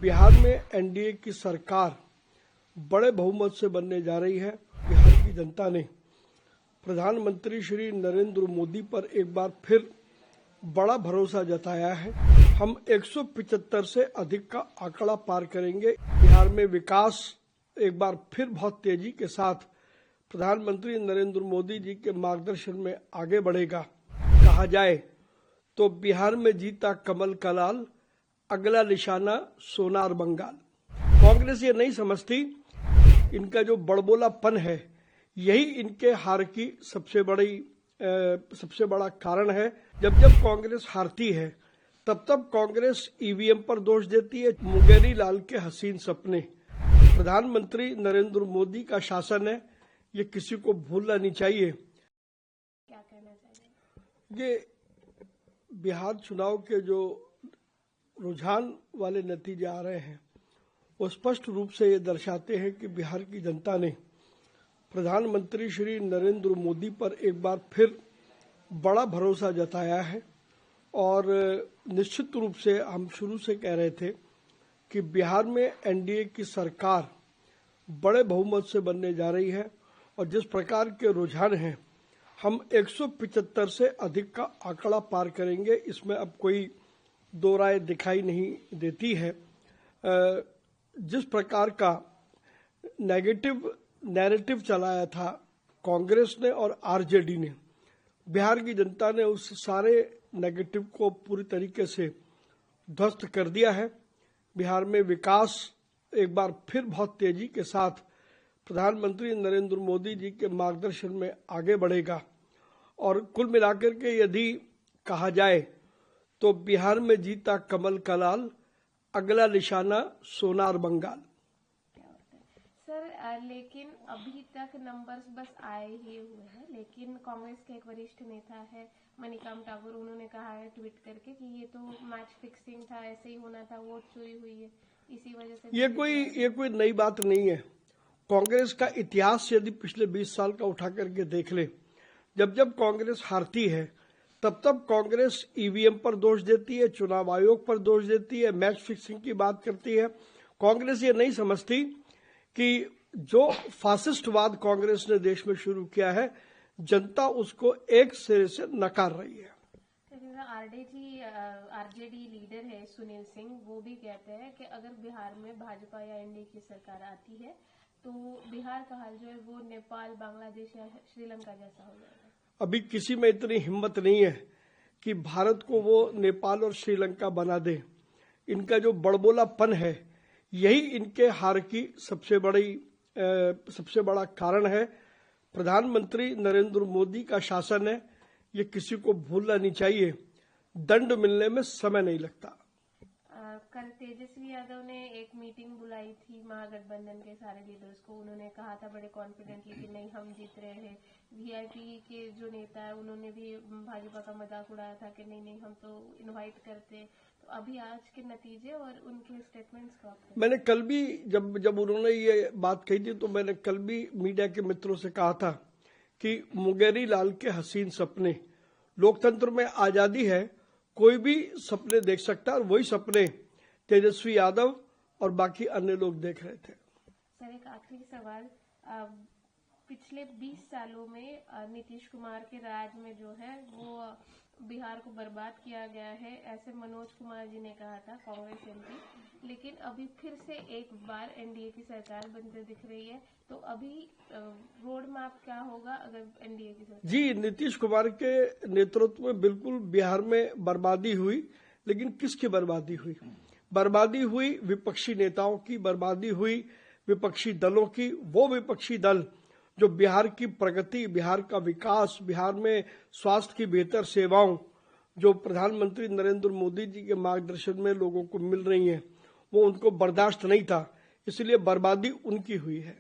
बिहार में एनडीए की सरकार बड़े बहुमत से बनने जा रही है। बिहार की जनता ने प्रधानमंत्री श्री नरेंद्र मोदी पर एक बार फिर बड़ा भरोसा जताया है। हम 175 से अधिक का आंकड़ा पार करेंगे। बिहार में विकास एक बार फिर बहुत तेजी के साथ प्रधानमंत्री नरेंद्र मोदी जी के मार्गदर्शन में आगे बढ़ेगा। कहा जाए तो बिहार में जीता कमल का लाल, अगला निशाना सोनार बंगाल। कांग्रेस ये नहीं समझती, इनका जो बड़बोलापन है यही इनके हार की सबसे बड़ा कारण है। जब जब कांग्रेस हारती है तब तब कांग्रेस ईवीएम पर दोष देती है। मुंगेरी लाल के हसीन सपने, प्रधानमंत्री नरेंद्र मोदी का शासन है, ये किसी को भूलना नहीं चाहिए। क्या कहना चाहिए? ये बिहार चुनाव के जो रुझान वाले नतीजे आ रहे हैं वो स्पष्ट रूप से ये दर्शाते हैं कि बिहार की जनता ने प्रधानमंत्री श्री नरेंद्र मोदी पर एक बार फिर बड़ा भरोसा जताया है। और निश्चित रूप से हम शुरू से कह रहे थे कि बिहार में एनडीए की सरकार बड़े बहुमत से बनने जा रही है। और जिस प्रकार के रुझान हैं, हम 175 से अधिक का आंकड़ा पार करेंगे, इसमें अब कोई दो राय दिखाई नहीं देती है। जिस प्रकार का नेगेटिव नैरेटिव चलाया था कांग्रेस ने और आरजेडी ने, बिहार की जनता ने उस सारे नेगेटिव को पूरी तरीके से ध्वस्त कर दिया है। बिहार में विकास एक बार फिर बहुत तेजी के साथ प्रधानमंत्री नरेंद्र मोदी जी के मार्गदर्शन में आगे बढ़ेगा। और कुल मिलाकर के यदि कहा जाए तो बिहार में जीता कमल का लाल, अगला निशाना सोनार बंगाल। सर, लेकिन अभी तक नंबर्स बस आए ही हुए हैं। लेकिन कांग्रेस के एक वरिष्ठ नेता है मणिकाम ठाकुर, उन्होंने कहा है ट्वीट करके कि ये तो मैच फिक्सिंग था, ऐसे ही होना था, वोट चोरी हुई है, इसी वजह से। ये कोई नई बात नहीं है। कांग्रेस का इतिहास यदि पिछले 20 साल का उठा करके देख ले, जब जब कांग्रेस हारती है तब तब कांग्रेस ईवीएम पर दोष देती है, चुनाव आयोग पर दोष देती है, मैच फिक्सिंग की बात करती है। कांग्रेस ये नहीं समझती कि जो फासिस्टवाद कांग्रेस ने देश में शुरू किया है, जनता उसको एक सिरे से नकार रही है। आरजेडी लीडर है सुनील सिंह, वो भी कहते हैं कि अगर बिहार में भाजपा या एनडीए की सरकार आती है तो बिहार का हाल जो है वो नेपाल, बांग्लादेश या श्रीलंका जैसा हो जाएगा। अभी किसी में इतनी हिम्मत नहीं है कि भारत को वो नेपाल और श्रीलंका बना दे। इनका जो बड़बोलापन है यही इनके हार की सबसे बड़ा कारण है। प्रधानमंत्री नरेंद्र मोदी का शासन है, ये किसी को भूलना नहीं चाहिए। दंड मिलने में समय नहीं लगता। कल तेजस्वी यादव ने एक मीटिंग बुलाई थी महागठबंधन के सारे लीडर्स को। उन्होंने कहा था बड़े कॉन्फिडेंटली कि नहीं, हम जीत रहे हैं। वीआईपी के जो नेता है उन्होंने भी भाजपा का मजाक उड़ाया था कि नहीं, हम तो इनवाइट करते। तो अभी आज के नतीजे और उनके स्टेटमेंट्स का मैंने कल भी जब उन्होंने ये बात कही थी तो मैंने कल भी मीडिया के मित्रों से कहा था कि मुंगेरी लाल के हसीन सपने, लोकतंत्र में आजादी है, कोई भी सपने देख सकता है और वही सपने तेजस्वी यादव और बाकी अन्य लोग देख रहे थे। सर, एक आखिरी सवाल, पिछले 20 सालों में नीतीश कुमार के राज में जो है वो बिहार को बर्बाद किया गया है, ऐसे मनोज कुमार जी ने कहा था, कांग्रेस एमपी। लेकिन अभी फिर से एक बार एनडीए की सरकार बनते दिख रही है, तो अभी रोड मैप क्या होगा अगर एनडीए की सरकार? जी, नीतीश कुमार के नेतृत्व में बिल्कुल बिहार में बर्बादी हुई। लेकिन किसकी बर्बादी हुई? बर्बादी हुई विपक्षी नेताओं की, बर्बादी हुई विपक्षी दलों की। वो विपक्षी दल जो बिहार की प्रगति, बिहार का विकास, बिहार में स्वास्थ्य की बेहतर सेवाओं जो प्रधानमंत्री नरेंद्र मोदी जी के मार्गदर्शन में लोगों को मिल रही हैं, वो उनको बर्दाश्त नहीं था, इसलिए बर्बादी उनकी हुई है।